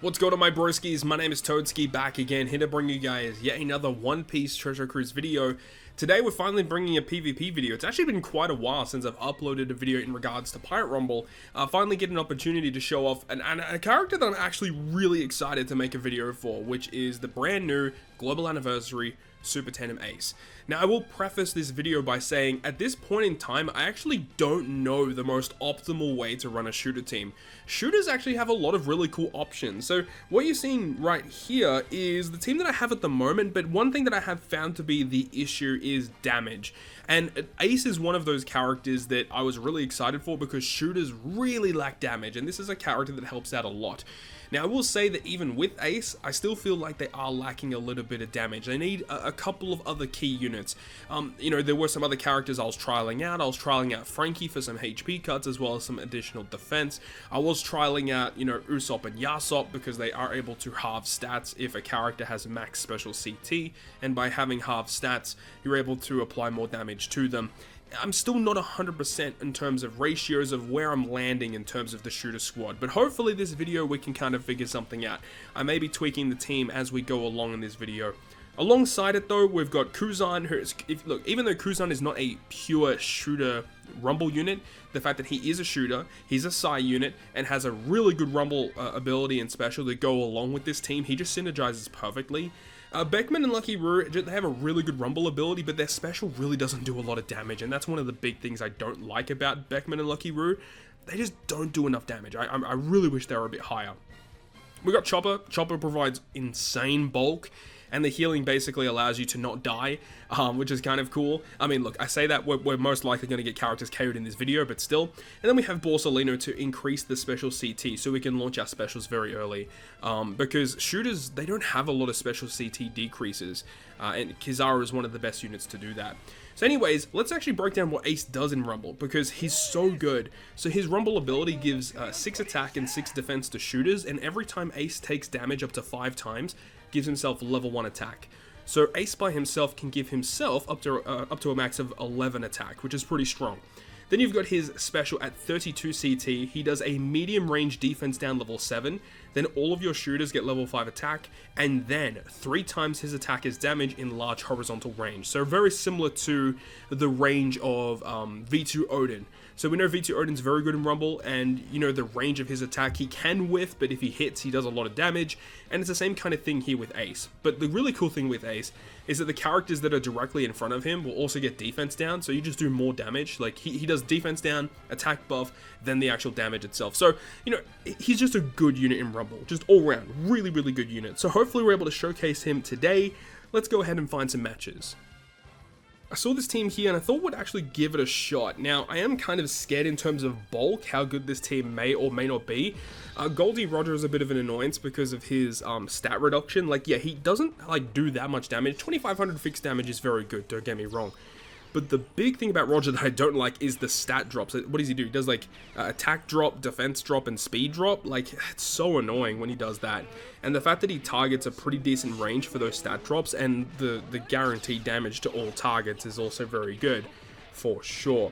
What's going on, my broskiis? My name is Toadskii, back again, here to bring you guys yet another One Piece Treasure Cruise video. Today we're finally bringing a PvP video. It's actually been quite a while since I've uploaded a video in regards to Pirate Rumble. Finally get an opportunity to show off a character that I'm actually really excited to make a video for, which is the brand new Global Anniversary Super Tandem Ace. Now, I will preface this video by saying, at this point in time, I actually don't know the most optimal way to run a shooter team. Shooters actually have a lot of really cool options. So what you're seeing right here is the team that I have at the moment, but one thing that I have found to be the issue is damage. And Ace is one of those characters that I was really excited for because shooters really lack damage, and this is a character that helps out a lot. Now, I will say that even with Ace, I still feel like they are lacking a little bit of damage. They need a couple of other key units. You know, there were some other characters I was trialing out. I was trialing out Frankie for some HP cuts as well as some additional defense. I was trialing out, you know, Usopp and Yasop because they are able to halve stats if a character has max special CT, and by having halved stats, you're able to apply more damage to them. I'm still not 100% in terms of ratios of where I'm landing in terms of the shooter squad, but hopefully this video we can kind of figure something out. I may be tweaking the team as we go along in this video. Alongside it though, we've got Kuzan, who's, look, even though Kuzan is not a pure shooter rumble unit, the fact that he is a shooter, he's a Psy unit, and has a really good rumble ability and special to go along with this team, he just synergizes perfectly. Beckman and Lucky Roo, they have a really good rumble ability, but their special really doesn't do a lot of damage, and that's one of the big things I don't like about Beckman and Lucky Roo. They just don't do enough damage. I really wish they were a bit higher. We got Chopper. Chopper provides insane bulk, and the healing basically allows you to not die, which is kind of cool. I mean, look, I say that we're most likely going to get characters KO'd in this video, but still. And then we have Borsalino to increase the special CT, so we can launch our specials very early. Because shooters, they don't have a lot of special CT decreases, and Kizaru is one of the best units to do that. So anyways, let's actually break down what Ace does in Rumble, because he's so good. So his Rumble ability gives 6 attack and 6 defense to shooters, and every time Ace takes damage up to 5 times, gives himself level 1 attack. So Ace by himself can give himself up to a max of 11 attack, which is pretty strong. Then you've got his special at 32 CT. He does a medium range defense down level 7. Then all of your shooters get level 5 attack, and then 3 times his attack is damage in large horizontal range. So very similar to the range of V2 Odin. So we know V2 Odin's very good in Rumble, and you know the range of his attack, he can whiff, but if he hits, he does a lot of damage, and it's the same kind of thing here with Ace. But the really cool thing with Ace is that the characters that are directly in front of him will also get defense down, so you just do more damage. Like, he does defense down, attack buff, then the actual damage itself. So, you know, he's just a good unit in Rumble, just all around, really, really good unit. So hopefully we're able to showcase him today. Let's go ahead and find some matches. I saw this team here and I thought we'd actually give it a shot. Now, I am kind of scared in terms of bulk, how good this team may or may not be. Goldie Roger is a bit of an annoyance because of his stat reduction. Like, yeah, he doesn't like do that much damage. 2500 fixed damage is very good, don't get me wrong. But the big thing about Roger that I don't like is the stat drops. What does he do? He does like attack drop, defense drop, and speed drop. Like, it's so annoying when he does that. And the fact that he targets a pretty decent range for those stat drops, and the guaranteed damage to all targets is also very good, for sure.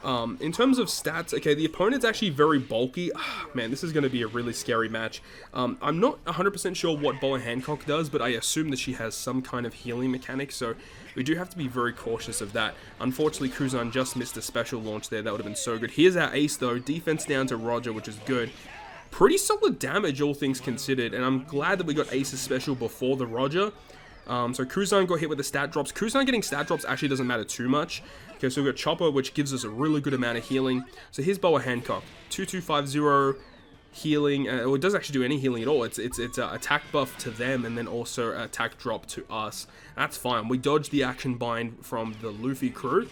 In terms of stats, okay, the opponent's actually very bulky. Man, this is going to be a really scary match. I'm not 100% sure what Boa Hancock does, but I assume that she has some kind of healing mechanic, so we do have to be very cautious of that. Unfortunately, Kuzan just missed a special launch there. That would have been so good. Here's our Ace, though. Defense down to Roger, which is good. Pretty solid damage, all things considered, and I'm glad that we got Ace's special before the Roger. So Kuzan got hit with the stat drops. Kuzan getting stat drops actually doesn't matter too much. Okay, so we've got Chopper, which gives us a really good amount of healing. So here's Boa Hancock, 2250 healing. Well, it doesn't actually do any healing at all. It's attack buff to them, and then also attack drop to us. That's fine. We dodged the action bind from the Luffy crew.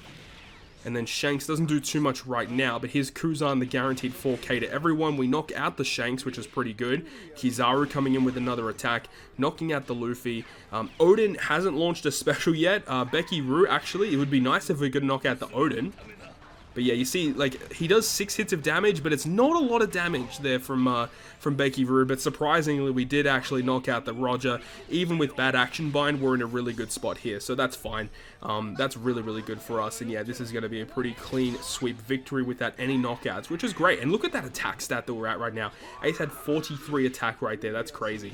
And then Shanks doesn't do too much right now, but here's Kuzan, the guaranteed 4k to everyone. We knock out the Shanks, which is pretty good. Kizaru coming in with another attack, knocking out the Luffy. Odin hasn't launched a special yet. Becky Roo, actually, it would be nice if we could knock out the Odin. But yeah, you see, like, he does 6 hits of damage, but it's not a lot of damage there from Becky Rue. But surprisingly, we did actually knock out the Roger. Even with bad action bind, we're in a really good spot here, so that's fine. That's really, really good for us. And yeah, this is going to be a pretty clean sweep victory without any knockouts, which is great. And look at that attack stat that we're at right now. Ace had 43 attack right there. That's crazy.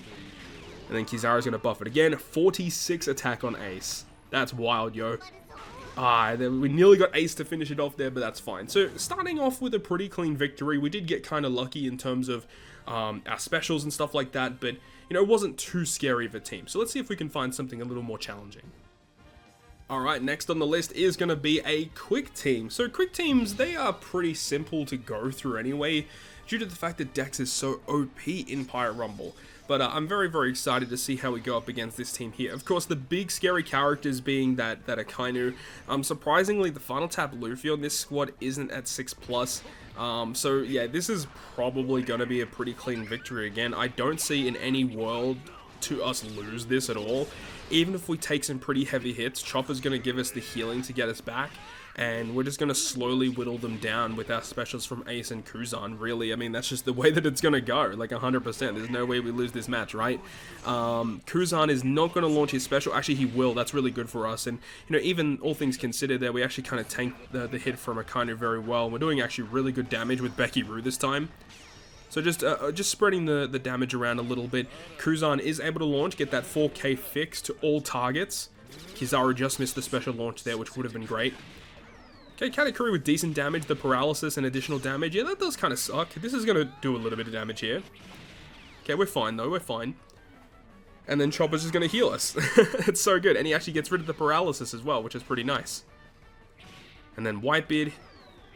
And then Kizaru's going to buff it again. 46 attack on Ace. That's wild, yo. We nearly got Ace to finish it off there, but that's fine. So, starting off with a pretty clean victory. We did get kind of lucky in terms of our specials and stuff like that, but, you know, it wasn't too scary of a team. So, let's see if we can find something a little more challenging. Alright, next on the list is going to be a quick team. So, quick teams, they are pretty simple to go through anyway, due to the fact that Dex is so OP in Pirate Rumble. But I'm very, very excited to see how we go up against this team here. Of course, the big scary characters being that Akainu. Surprisingly, the final tap Luffy on this squad isn't at 6+. So yeah, this is probably going to be a pretty clean victory again. I don't see in any world to us lose this at all. Even if we take some pretty heavy hits, Chopper's going to give us the healing to get us back. And we're just going to slowly whittle them down with our specials from Ace and Kuzan, really. I mean, that's just the way that it's going to go, like 100%. There's no way we lose this match, right? Kuzan is not going to launch his special. Actually, he will. That's really good for us. And, you know, even all things considered there, we actually kind of tanked the hit from Akainu very well. We're doing actually really good damage with Becky Rue this time. So just spreading the damage around a little bit. Kuzan is able to launch, get that 4K fix to all targets. Kizaru just missed the special launch there, which would have been great. Okay, Katakuri with decent damage, the paralysis and additional damage. Yeah, that does kind of suck. This is going to do a little bit of damage here. Okay, we're fine though, we're fine. And then Chopper's just going to heal us. It's so good. And he actually gets rid of the paralysis as well, which is pretty nice. And then Whitebeard,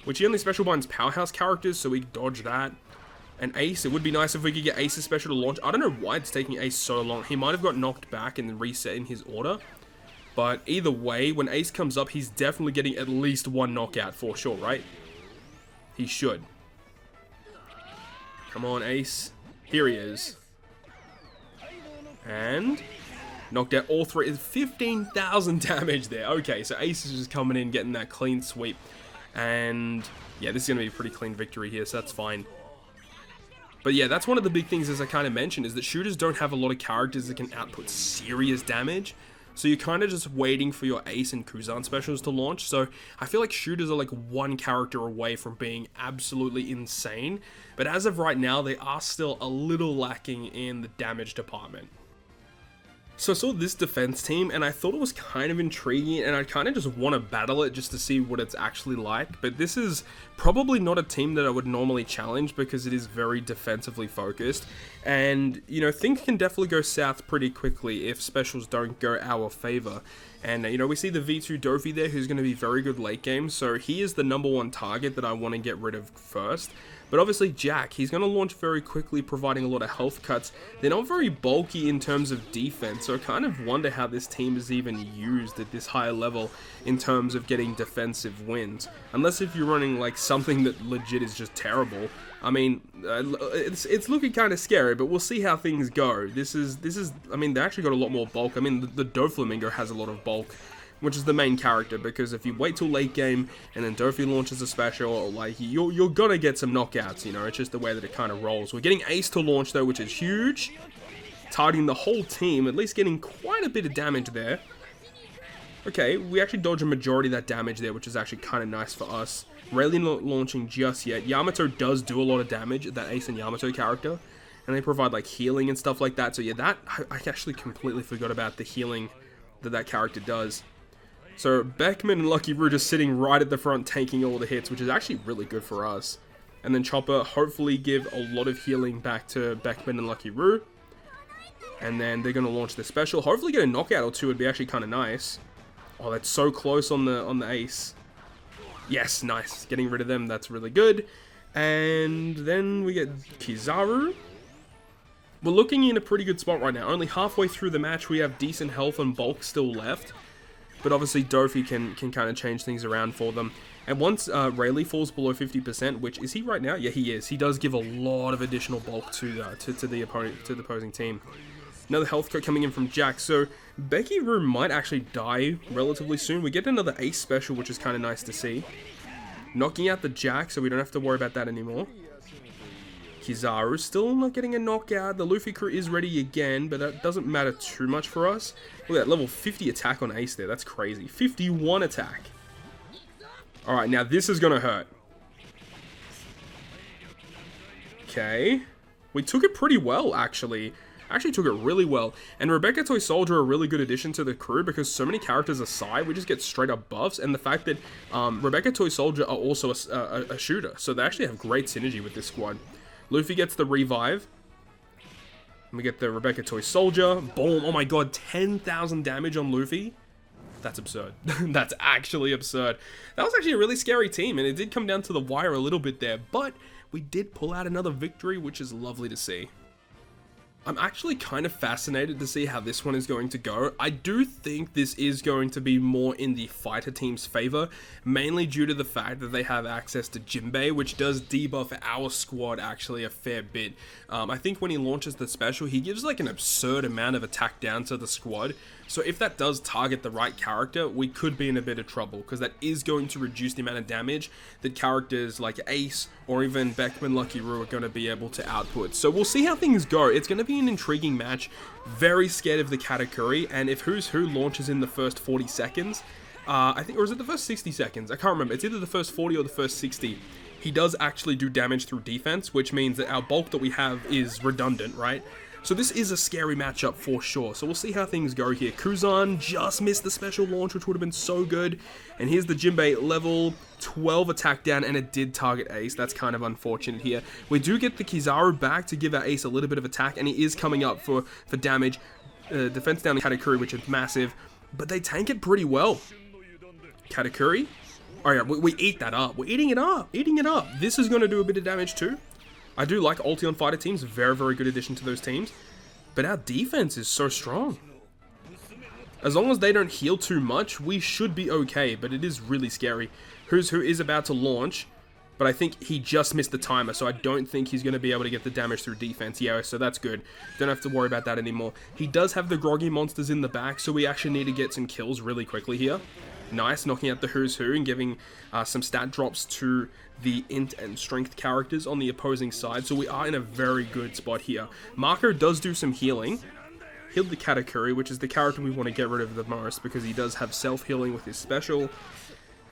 which he only special binds Powerhouse characters, so we dodge that. And Ace, it would be nice if we could get Ace's special to launch. I don't know why it's taking Ace so long. He might have got knocked back and then reset in his order. But either way, when Ace comes up, he's definitely getting at least one knockout for sure, right? He should. Come on, Ace. Here he is. And knocked out all three. 15,000 damage there. Okay, so Ace is just coming in, getting that clean sweep. And yeah, this is going to be a pretty clean victory here, so that's fine. But yeah, that's one of the big things, as I kind of mentioned, is that shooters don't have a lot of characters that can output serious damage. So you're kind of just waiting for your Ace and Kuzan specials to launch. So I feel like shooters are like one character away from being absolutely insane. But as of right now, they are still a little lacking in the damage department. So I saw this defense team and I thought it was kind of intriguing, and I kind of just want to battle it just to see what it's actually like. But this is probably not a team that I would normally challenge because it is very defensively focused. And, you know, things can definitely go south pretty quickly if specials don't go our favor. And, you know, we see the V2 Dofi there, who's going to be very good late game. So he is the #1 target that I want to get rid of first. But obviously Jack, he's going to launch very quickly, providing a lot of health cuts. They're not very bulky in terms of defense, so I kind of wonder how this team is even used at this higher level in terms of getting defensive wins. Unless if you're running like something that legit is just terrible. I mean, it's looking kind of scary, but we'll see how things go. This is. I mean, they actually got a lot more bulk. I mean, the Doflamingo has a lot of bulk, which is the main character, because if you wait till late game and then Dofi launches a special, like, you're gonna get some knockouts, you know, it's just the way that it kind of rolls. We're getting Ace to launch though, which is huge, targeting the whole team, at least getting quite a bit of damage there. Okay, we actually dodge a majority of that damage there, which is actually kind of nice for us. Rayleigh not launching just yet. Yamato does do a lot of damage, that Ace and Yamato character, and they provide like healing and stuff like that, so yeah, that, I actually completely forgot about the healing that character does. So Beckman and Lucky Roo just sitting right at the front tanking all the hits, which is actually really good for us. And then Chopper hopefully give a lot of healing back to Beckman and Lucky Roo. And then they're going to launch the special. Hopefully get a knockout or two would be actually kind of nice. Oh, that's so close on the Ace. Yes, nice. Getting rid of them, that's really good. And then we get Kizaru. We're looking in a pretty good spot right now. Only halfway through the match, we have decent health and bulk still left. But obviously Dofi can kind of change things around for them. And once Rayleigh falls below 50%, which is he right now? Yeah, he is. He does give a lot of additional bulk to the opposing team. Another health code coming in from Jack. So Becky Roo might actually die relatively soon. We get another Ace special, which is kind of nice to see. Knocking out the Jack, so we don't have to worry about that anymore. Kizaru still not getting a knockout. The Luffy crew is ready again, but that doesn't matter too much for us. Look at that level 50 attack on Ace there. That's crazy. 51 attack. Alright, now this is going to hurt. Okay. We took it pretty well, actually. Actually took it really well. And Rebecca Toy Soldier a really good addition to the crew because so many characters aside, we just get straight up buffs. And the fact that Rebecca Toy Soldier are also a shooter. So they actually have great synergy with this squad. Luffy gets the revive. We get the Rebecca Toy Soldier. Boom. Oh my god, 10,000 damage on Luffy. That's absurd. That's actually absurd. That was actually a really scary team, and it did come down to the wire a little bit there, but we did pull out another victory, which is lovely to see. I'm actually kind of fascinated to see how this one is going to go. I do think this is going to be more in the fighter team's favor, mainly due to the fact that they have access to Jinbei, which does debuff our squad actually a fair bit. I think when he launches the special, he gives like an absurd amount of attack down to the squad. So if that does target the right character, we could be in a bit of trouble, because that is going to reduce the amount of damage that characters like Ace or even Beckman Lucky Roo are going to be able to output. So we'll see how things go. It's going to be an intriguing match. Very scared of the Katakuri, and if Who's Who launches in the first 40 seconds, I think, or is it the first 60 seconds? I can't remember. It's either the first 40 or the first 60. He does actually do damage through defense, which means that our bulk that we have is redundant, right? So this is a scary matchup for sure. So we'll see how things go here. Kuzan just missed the special launch, which would have been so good. And here's the Jinbei level 12 attack down, and it did target Ace. That's kind of unfortunate here. We do get the Kizaru back to give our Ace a little bit of attack, and he is coming up for damage. Defense down the Katakuri, which is massive. But they tank it pretty well. Katakuri. Oh yeah, we eat that up. We're eating it up. Eating it up. This is going to do a bit of damage too. I do like ulti on fighter teams, very, very good addition to those teams, but our defense is so strong. As long as they don't heal too much, we should be okay, but it is really scary. Who's Who is about to launch, but I think he just missed the timer, so I don't think he's going to be able to get the damage through defense. Yeah, so that's good. Don't have to worry about that anymore. He does have the groggy monsters in the back, so we actually need to get some kills really quickly here. Nice, knocking out the Who's Who and giving some stat drops to the int and strength characters on the opposing side, so we are in a very good spot here. Marco does do some healing. Healed the Katakuri, which is the character we want to get rid of the most, because he does have self-healing with his special.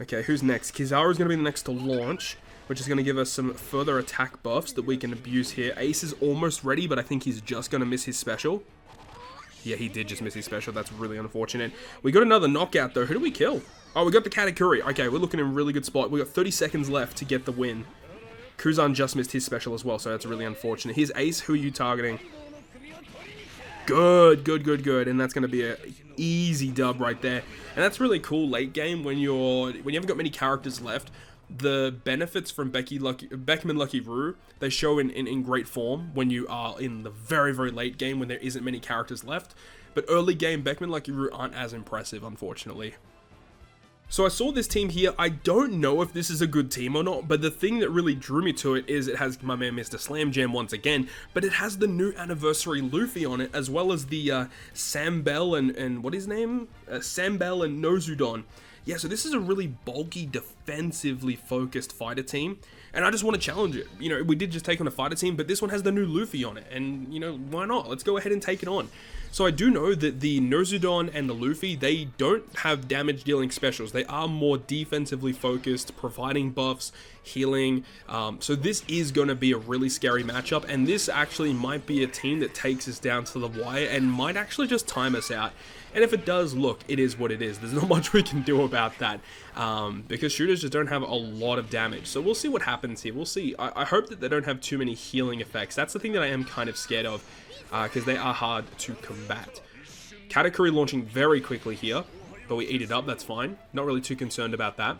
Okay, who's next? Kizaru is going to be the next to launch, which is going to give us some further attack buffs that we can abuse here. Ace is almost ready, but I think he's just going to miss his special. Yeah, he did just miss his special. That's really unfortunate. We got another knockout, though. Who do we kill? Oh, we got the Katakuri. Okay, we're looking in a really good spot. We got 30 seconds left to get the win. Kuzan just missed his special as well, so that's really unfortunate. Here's Ace. Who are you targeting? Good, good, good, good. And that's going to be an easy dub right there. And that's really cool late game when you haven't got many characters left. The benefits from Beckman Lucky Roo, they show in great form when you are in the very, very late game when there isn't many characters left. But early game, Beckman Lucky Roo aren't as impressive, unfortunately. So I saw this team here. I don't know if this is a good team or not, but the thing that really drew me to it is it has my man Mr. Slam Jam once again, but it has the new anniversary Luffy on it, as well as the Sam Bell and what is his name? Sam Bell and Nozudon. Yeah, so this is a really bulky, defensively focused fighter team, and I just want to challenge it. You know, we did just take on a fighter team, but this one has the new Luffy on it, and, you know, why not? Let's go ahead and take it on. So I do know that the Nozudon and the Luffy, they don't have damage dealing specials. They are more defensively focused, providing buffs, healing. So this is going to be a really scary matchup, and this actually might be a team that takes us down to the wire and might actually just time us out. And if it does, look, it is what it is. There's not much we can do about that, because shooters just don't have a lot of damage. So we'll see what happens here. We'll see. I hope that they don't have too many healing effects. That's the thing that I am kind of scared of, because they are hard to combat. Katakuri launching very quickly here, but we eat it up. That's fine. Not really too concerned about that.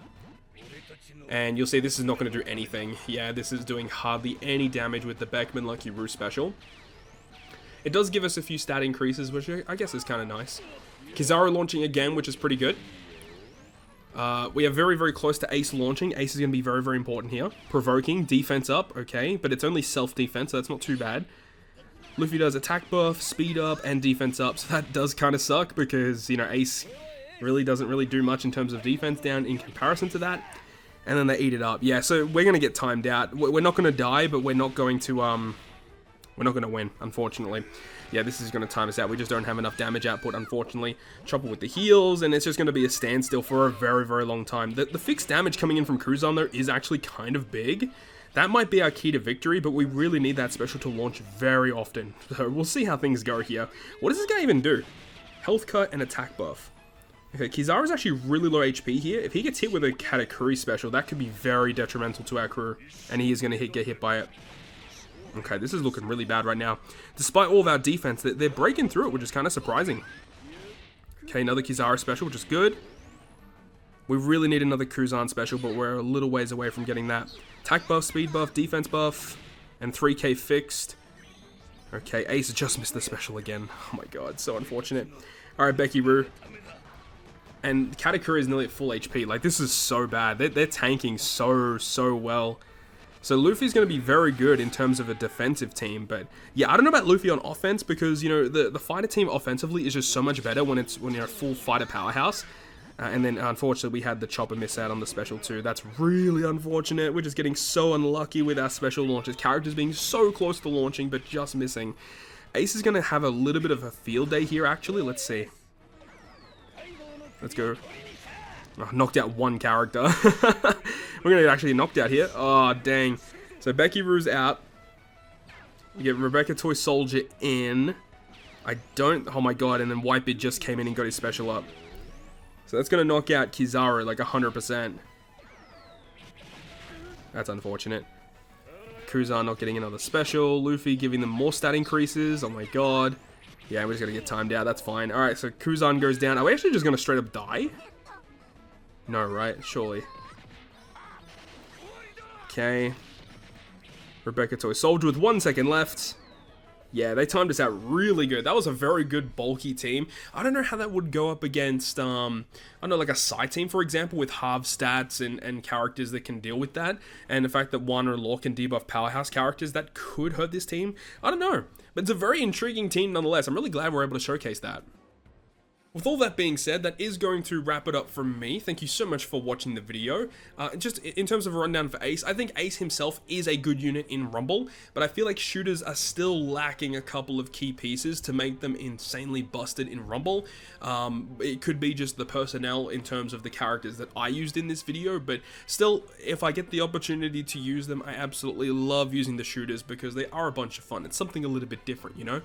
And you'll see this is not going to do anything. Yeah, this is doing hardly any damage with the Beckman Lucky Roo special. It does give us a few stat increases, which I guess is kind of nice. Kizaru launching again, which is pretty good. We are very, very close to Ace launching. Ace is going to be very, very important here. Provoking, defense up, okay, but it's only self-defense, so that's not too bad. Luffy does attack buff, speed up, and defense up, so that does kind of suck because, you know, Ace really doesn't really do much in terms of defense down in comparison to that. and then they eat it up. Yeah, so we're gonna get timed out. We're not gonna die, but we're not going to win, unfortunately. Yeah, this is gonna time us out. We just don't have enough damage output, unfortunately. Trouble with the heals, and it's just gonna be a standstill for a very, very long time. The fixed damage coming in from Cruzan, though, is actually kind of big. That might be our key to victory, but we really need that special to launch very often. So we'll see how things go here. What does this guy even do? Health cut and attack buff. Okay, Kizaru's actually really low HP here. If he gets hit with a Katakuri special, that could be very detrimental to our crew, and he is going to get hit by it. Okay, this is looking really bad right now. Despite all of our defense, they're breaking through it, which is kind of surprising. Okay, another Kizaru special, which is good. We really need another Cruzan special, but we're a little ways away from getting that. Attack buff, speed buff, defense buff, and 3k fixed. Okay, Ace just missed the special again. Oh my god, so unfortunate. Alright, Becky Roo. And Katakuri is nearly at full HP. Like, this is so bad. They're tanking so well. So Luffy's going to be very good in terms of a defensive team. But yeah, I don't know about Luffy on offense because, you know, the fighter team offensively is just so much better when you're a full fighter powerhouse. And then, unfortunately, we had the Chopper miss out on the special too. That's really unfortunate. We're just getting so unlucky with our special launches. Characters being so close to launching, but just missing. Ace is going to have a little bit of a field day here, actually. Let's see. Let's go. Oh, knocked out one character. We're going to get actually knocked out here. Oh, dang. So, Becky Roo's out. We get Rebecca Toy Soldier in. Oh my god, and then Whitebeard just came in and got his special up. So that's going to knock out Kizaru like 100%. That's unfortunate. Cruzan not getting another special. Luffy giving them more stat increases. Oh my god. Yeah, we're just going to get timed out. That's fine. Alright, so Cruzan goes down. Are we actually just going to straight up die? No, right? Surely. Okay. Rebecca Toy Soldier with 1 second left. Yeah, they timed us out really good. That was a very good bulky team. I don't know how that would go up against, I don't know, like a side team, for example, with half stats and characters that can deal with that. And the fact that Wano and Law can debuff Powerhouse characters, that could hurt this team. I don't know. But it's a very intriguing team nonetheless. I'm really glad we're able to showcase that. With all that being said, that is going to wrap it up from me. Thank you so much for watching the video. Just in terms of a rundown for Ace, I think Ace himself is a good unit in Rumble, but I feel like shooters are still lacking a couple of key pieces to make them insanely busted in Rumble. It could be just the personnel in terms of the characters that I used in this video, but still, if I get the opportunity to use them, I absolutely love using the shooters because they are a bunch of fun. It's something a little bit different, you know?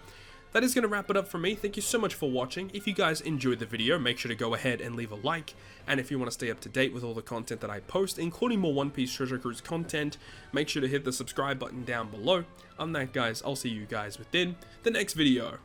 That is going to wrap it up for me. Thank you so much for watching. If you guys enjoyed the video, make sure to go ahead and leave a like. And if you want to stay up to date with all the content that I post, including more One Piece Treasure Cruise content, make sure to hit the subscribe button down below. On that, guys, I'll see you guys within the next video.